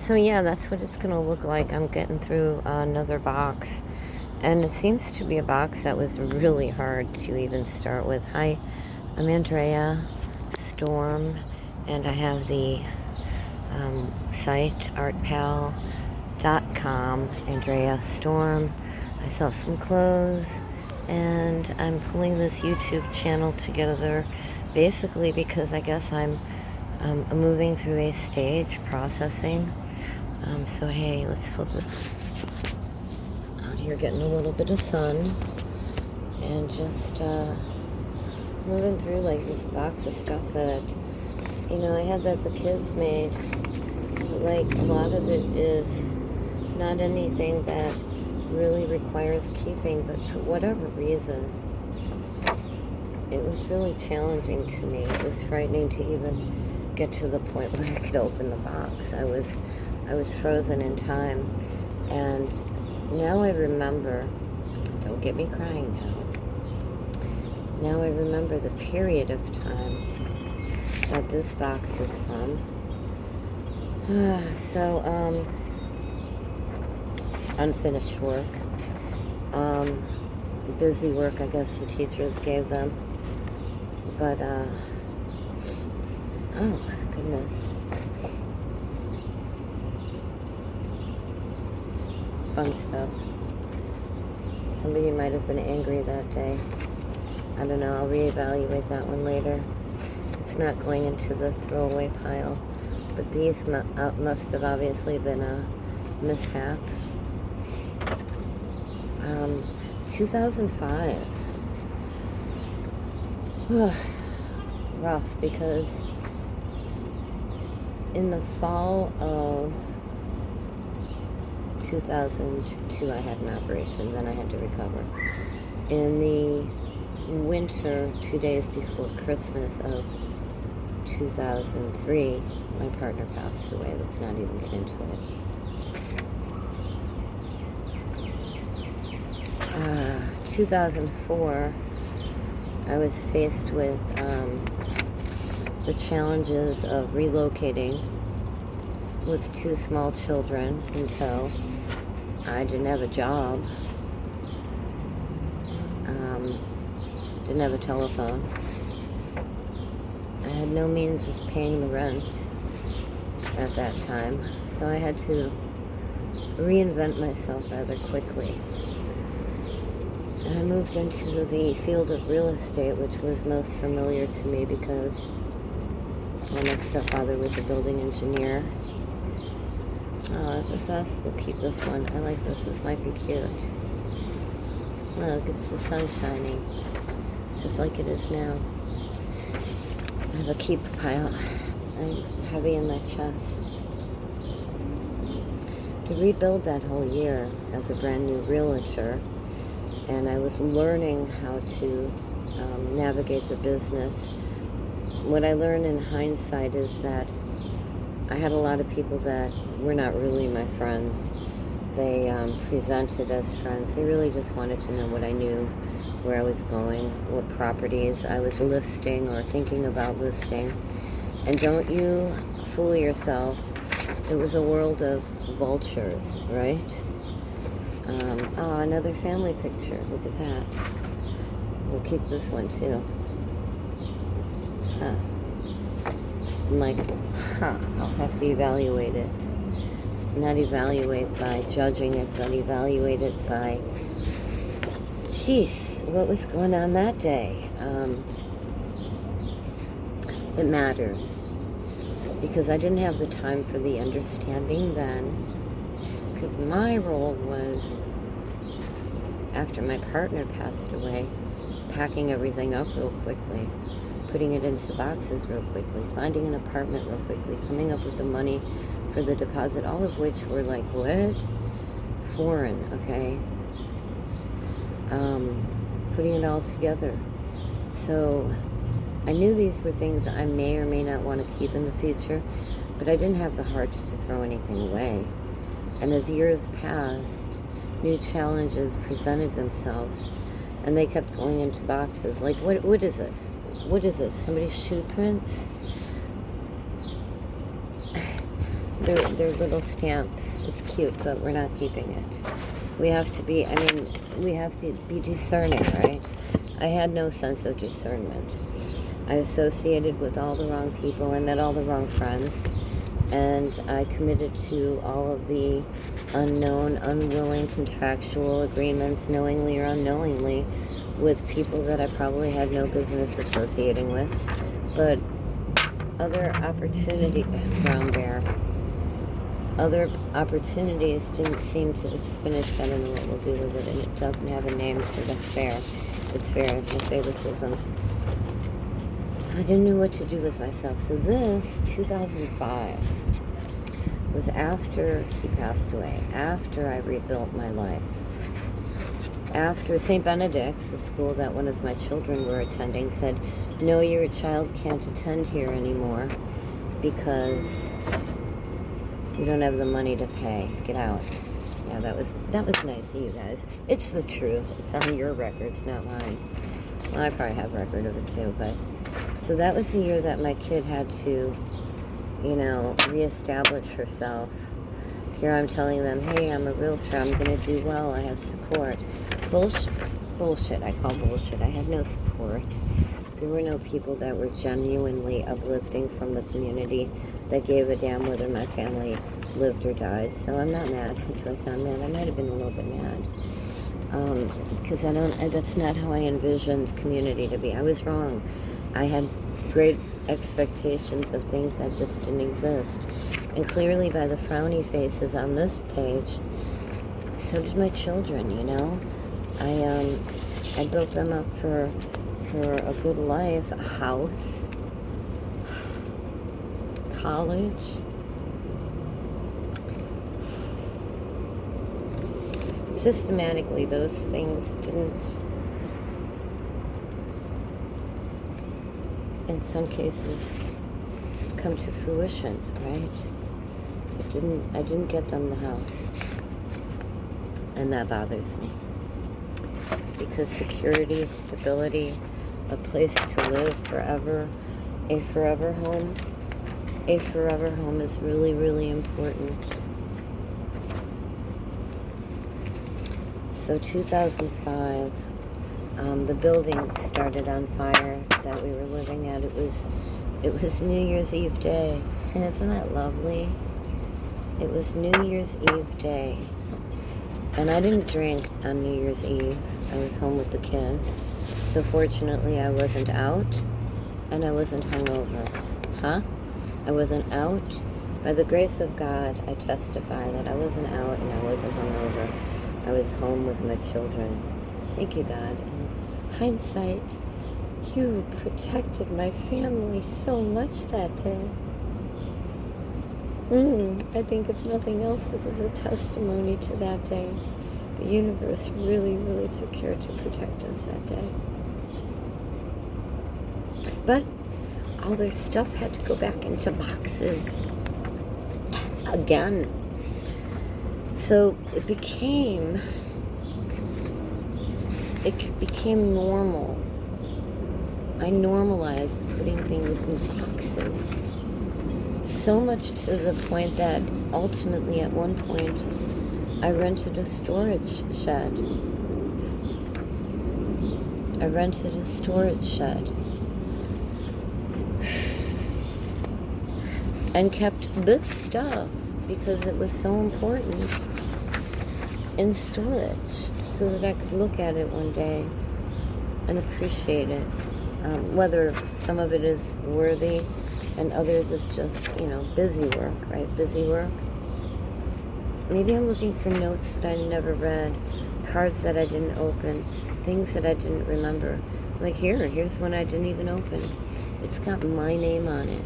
So yeah, that's what it's gonna look like. I'm getting through another box, and it seems to be a box that was really hard to even start with. Hi, I'm Andrea Storm, and I have the site artpal.com. Andrea Storm. I sell some clothes, and I'm pulling this YouTube channel together basically because I guess I'm moving through a stage processing. So hey, let's flip it out here, getting a little bit of sun, and just moving through like this box of stuff that, I had that the kids made. Like, a lot of it is not anything that really requires keeping, but for whatever reason, it was really challenging to me. It was frightening to even get to the point where I could open the box. I was frozen in time, and now I remember, don't get me crying now I remember the period of time that this box is from. Unfinished work, busy work, I guess the teachers gave them, but, oh, goodness. Fun stuff. Somebody might have been angry that day. I don't know, I'll reevaluate that one later. It's not going into the throwaway pile, but these must have obviously been a mishap. 2005. Rough, because in the fall of 2002 I had an operation, then I had to recover. In the winter, 2 days before Christmas of 2003, my partner passed away. Let's not even get into it. 2004, I was faced with the challenges of relocating with 2 small children until I didn't have a job, didn't have a telephone. I had no means of paying the rent at that time, so I had to reinvent myself rather quickly. And I moved into the field of real estate, which was most familiar to me because my stepfather was a building engineer. Oh, it's just us. We'll keep this one. I like this. This might be cute. Look, it's the sun shining, just like it is now. I have a keep pile. I'm heavy in my chest. To rebuild that whole year as a brand new realtor, and I was learning how to navigate the business. What I learned in hindsight is that I had a lot of people that were not really my friends. They presented as friends. They really just wanted to know what I knew, where I was going, what properties I was listing or thinking about listing. And don't you fool yourself. It was a world of vultures, right? Oh, another family picture. Look at that. We'll keep this one too. Huh. I'm like, I'll have to evaluate it. Not evaluate by judging it, but evaluate it by, jeez, what was going on that day? It matters. Because I didn't have the time for the understanding then. Because my role was, after my partner passed away, packing everything up real quickly, putting it into boxes real quickly, finding an apartment real quickly, coming up with the money for the deposit, all of which were like, what? Foreign, okay? Putting it all together. So I knew these were things I may or may not want to keep in the future, but I didn't have the heart to throw anything away. And as years passed, new challenges presented themselves, and they kept going into boxes. Like, what is this? What is this? Somebody's shoe prints? They're little stamps. It's cute, but we're not keeping it. We have to be, we have to be discerning, right? I had no sense of discernment. I associated with all the wrong people. I met all the wrong friends. And I committed to all of the unknown, unwilling contractual agreements, knowingly or unknowingly, with people that I probably had no business associating with. But other opportunities, brown bear, other opportunities didn't seem to, it's finished, I don't know what we'll do with it, and it doesn't have a name, so that's fair. It's fair, no favoritism. I didn't know what to do with myself. So this, 2005, was after he passed away, after I rebuilt my life, after St. Benedict's, the school that one of my children were attending, said, no, your child can't attend here anymore because you don't have the money to pay. Get out. Yeah, that was nice of you guys. It's the truth. It's on your records, not mine. Well, I probably have record of it too, but... So that was the year that my kid had to, reestablish herself. Here I'm telling them, hey, I'm a realtor, I'm going to do well, I have support. Bullshit, I call bullshit. I had no support. There were no people that were genuinely uplifting from the community that gave a damn whether my family lived or died. So I'm not mad. Do I sound mad? I might have been a little bit mad. Because that's not how I envisioned community to be. I was wrong. I had great expectations of things that just didn't exist. And clearly by the frowny faces on this page, so did my children, I built them up for a good life, a house, college. Systematically, those things didn't, in some cases, come to fruition, right? I didn't get them the house. And that bothers me. Because security, stability, a place to live forever, a forever home is really, really important. So 2005, the building started on fire that we were living at. It was New Year's Eve day. Isn't that lovely? It was New Year's Eve day. And I didn't drink on New Year's Eve. I was home with the kids. So fortunately I wasn't out and I wasn't hungover. I wasn't out. By the grace of God, I testify that I wasn't out and I wasn't hungover. I was home with my children. Thank you, God. In hindsight, you protected my family so much that day. I think if nothing else, this is a testimony to that day. The universe really, really took care to protect us that day. But all their stuff had to go back into boxes again. So it became normal. I normalized putting things in boxes. So much to the point that ultimately at one point I rented a storage shed. And kept this stuff because it was so important in storage so that I could look at it one day and appreciate it. Whether some of it is worthy and others is just, busy work, right? Busy work. Maybe I'm looking for notes that I never read, cards that I didn't open, things that I didn't remember. Like here's one I didn't even open. It's got my name on it.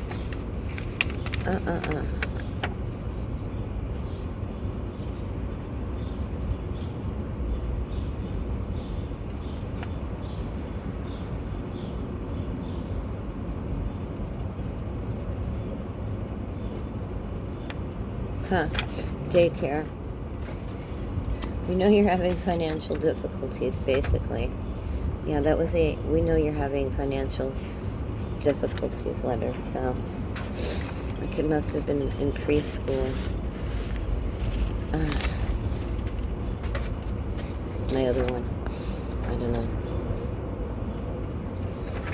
Daycare. We know you're having financial difficulties, basically. Yeah, that was we know you're having financial difficulties letter, so I think it must have been in preschool. My other one. I don't know.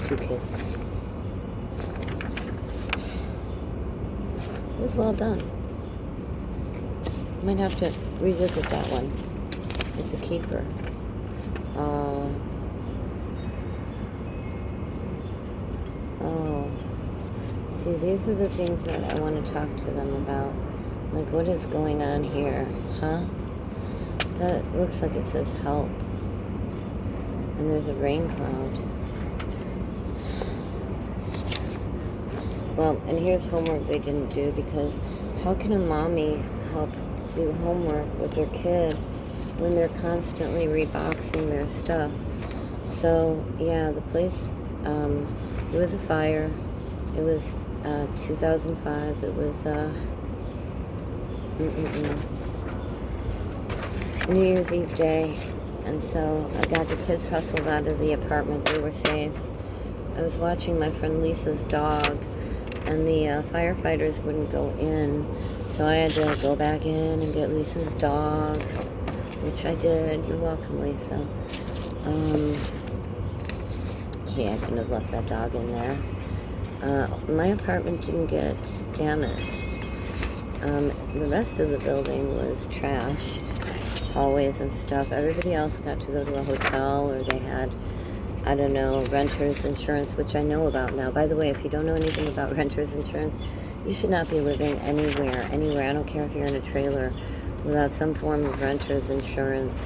2 kids. It was well done. Might have to revisit that one. It's a keeper. Oh. See, these are the things that I want to talk to them about. Like, what is going on here? Huh? That looks like it says help. And there's a rain cloud. Well, and here's homework they didn't do, because how can a mommy help do homework with their kid when they're constantly reboxing their stuff? So, yeah, the place, it was a fire. It was 2005. It was New Year's Eve day. And so I got the kids hustled out of the apartment. They were safe. I was watching my friend Lisa's dog, and the firefighters wouldn't go in. So I had to go back in and get Lisa's dog, which I did. You're welcome, Lisa. Yeah, I couldn't have left that dog in there. My apartment didn't get damaged. The rest of the building was trash, hallways and stuff. Everybody else got to go to a hotel, or they had, I don't know, renter's insurance, which I know about now. By the way, if you don't know anything about renter's insurance, you should not be living anywhere. I don't care if you're in a trailer, without some form of renter's insurance,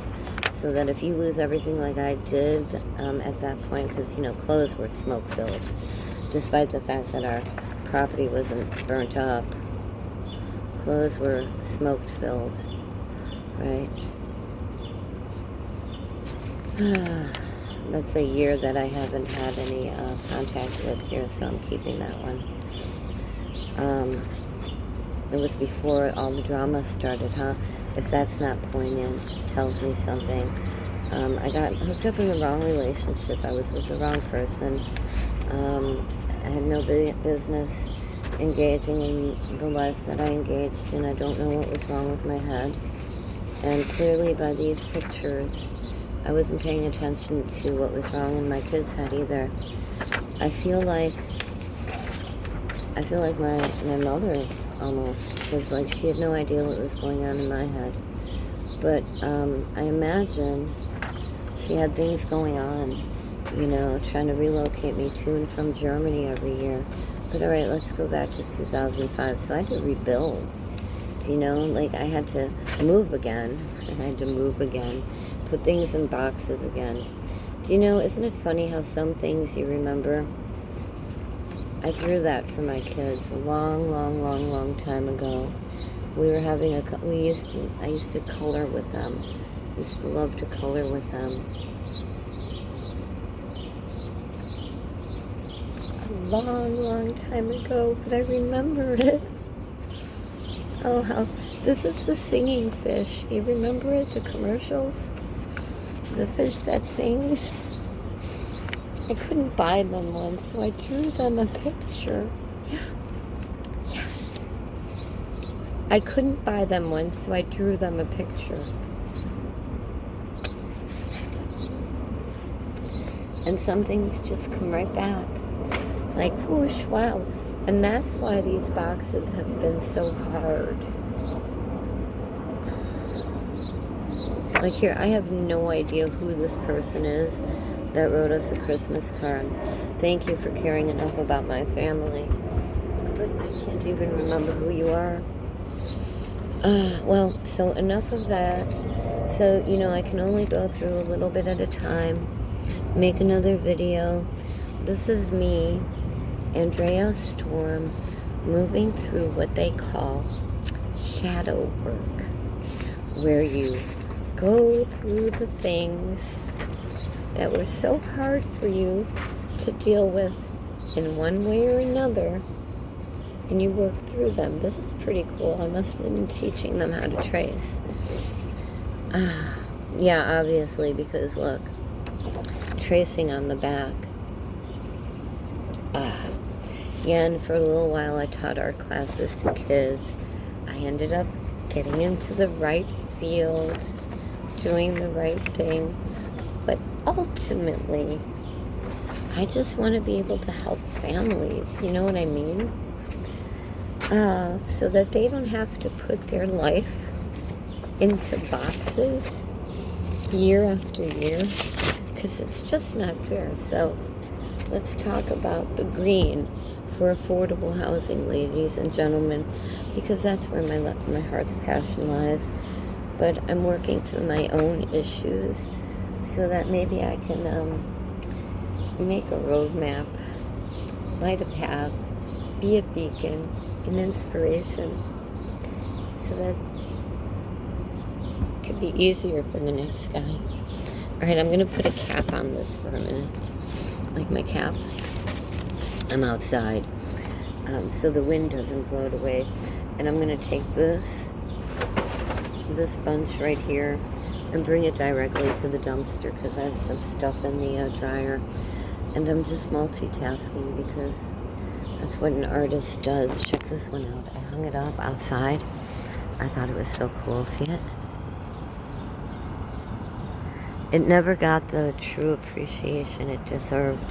so that if you lose everything like I did at that point, because, you know, clothes were smoke-filled, despite the fact that our property wasn't burnt up. Clothes were smoke-filled, right? That's a year that I haven't had any contact with here, so I'm keeping that one. It was before all the drama started, huh? If that's not poignant, it tells me something. I got hooked up in the wrong relationship. I was with the wrong person. I had no business engaging in the life that I engaged in. I don't know what was wrong with my head. And clearly by these pictures, I wasn't paying attention to what was wrong in my kid's head either. I feel like my mother almost, because like she had no idea what was going on in my head. But I imagine she had things going on, you know, trying to relocate me to and from Germany every year. But all right, let's go back to 2005. So I had to rebuild, you know, like I had to move again. Put things in boxes again. Do you know, isn't it funny how some things you remember? I drew that for my kids a long time ago. We were having I used to color with them. I used to love to color with them. A long time ago, but I remember it. Oh, how, this is the singing fish. You remember it, the commercials? The fish that sings. I couldn't buy them once, so I drew them a picture. Yeah. I couldn't buy them once, so I drew them a picture. And some things just come right back. Like, whoosh, wow. And that's why these boxes have been so hard. Like here, I have no idea who this person is that wrote us a Christmas card. Thank you for caring enough about my family. But I can't even remember who you are. Well, so enough of that. So, you know, I can only go through a little bit at a time. Make another video. This is me, Andrea Storm, moving through what they call shadow work, where you go through the things that were so hard for you to deal with in one way or another, and you work through them. This is pretty cool. I must have been teaching them how to trace. Yeah, obviously, because look, tracing on the back. Yeah, and for a little while I taught art classes to kids. I ended up getting into the right field, doing the right thing, but ultimately, I just want to be able to help families, you know what I mean? So that they don't have to put their life into boxes year after year, because it's just not fair. So let's talk about the green for affordable housing, ladies and gentlemen, because that's where my heart's passion lies. But I'm working through my own issues so that maybe I can make a roadmap, light a path, be a beacon, an inspiration, so that it could be easier for the next guy. Alright, I'm going to put a cap on this for a minute. Like my cap. I'm outside, so the wind doesn't blow it away. And I'm going to take this bunch right here and bring it directly to the dumpster because I have some stuff in the dryer. And I'm just multitasking because that's what an artist does. Check this one out. I hung it up outside. I thought it was so cool. See it? It never got the true appreciation it deserved,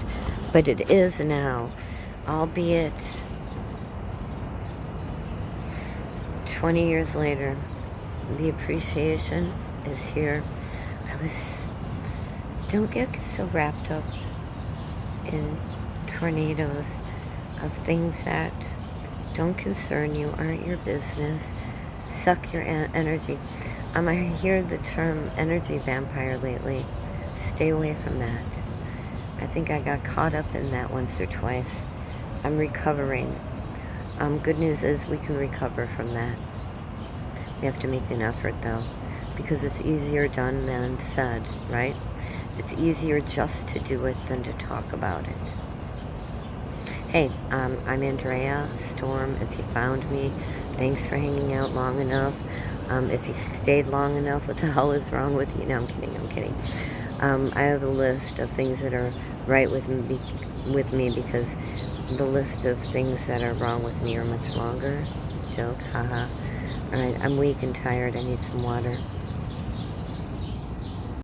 but it is now, albeit 20 years later. The appreciation is here. Don't get so wrapped up in tornadoes of things that don't concern you, aren't your business, suck your energy. I hear the term energy vampire lately. Stay away from that. I think I got caught up in that once or twice. I'm recovering. Good news is we can recover from that. We have to make an effort though, because it's easier done than said, right? It's easier just to do it than to talk about it. Hey, I'm Andrea Storm. If you found me, thanks for hanging out long enough. If you stayed long enough, what the hell is wrong with you? No, I'm kidding. I have a list of things that are right with me because the list of things that are wrong with me are much longer. Joke, haha. Alright, I'm weak and tired. I need some water.